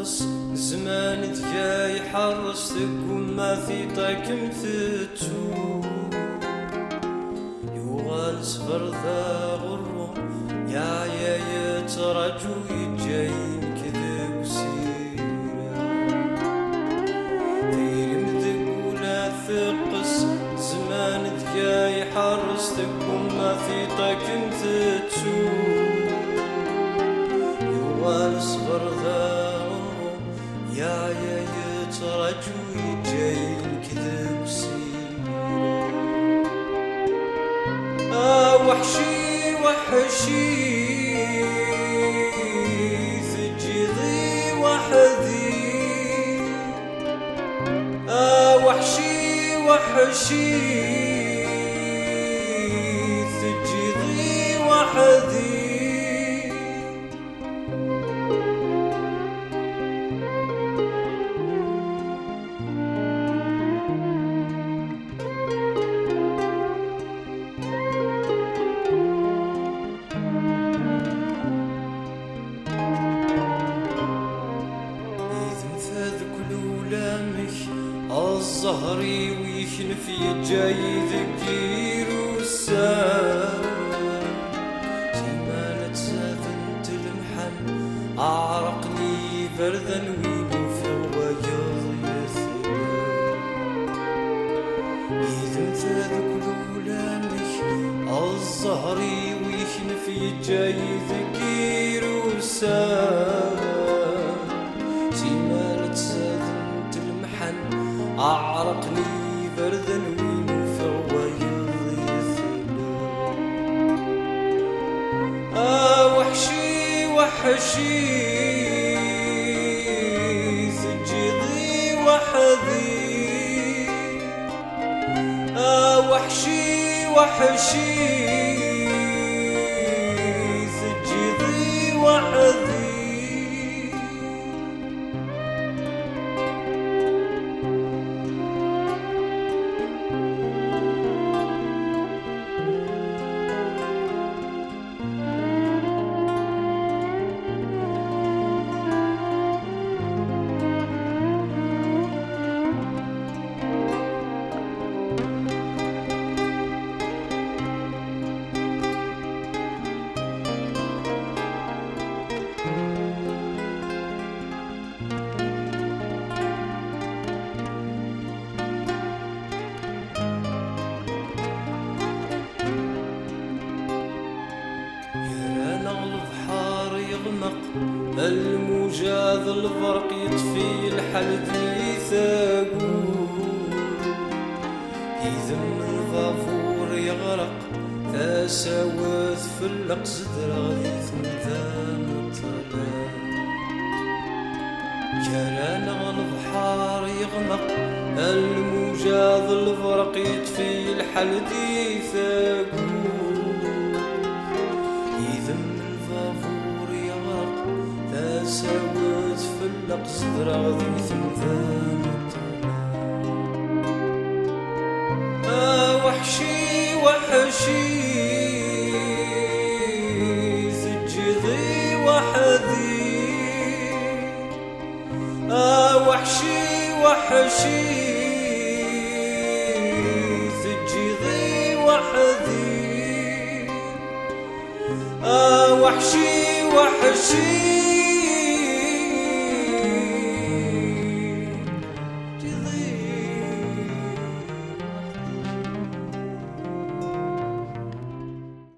تقص زمان ذكا يحرص تكون ما في طاكم ثتو يوغال صفر ذا غرو يا يتراجو يجاين كذب سيرة تيرم ذكولا ثقص زمان ذكا يحرص تكون ما في طاكم ثتو يوغال صفر ذا يا يتراجو يجاين كذب سيرة وحشي وحشي سجدي وحدي وحشي وحشي سجدي وحدي الزهري ويكنف يجاي ذكير والسام سيمانة ساذنت المحن أعرقني بردا وينو في الغياض يثبان إذن ثاذك لولامك الزهري ويكنف يجاي ذكير والسام سيمانة ساذنت المحن أعرقني بردا وينو في الغياض يثبان وحشي وحشي سجدي وحدي وحشي وحشي سجدي وحدي الموجة البرق يطفي الحلد يثاقون يذم الفافور يغرق ثاساوث في اللقص غادي ثمثام الطلاق كران البحار يغمق الموجة البرق يطفي الحلد يثاقون يذم الفافور يغرق سوت في اللقص غادي ثمثان الطلاق وحشي وحشي سجدي وحدي وحشي وحشي سجدي وحدي وحشي وحشي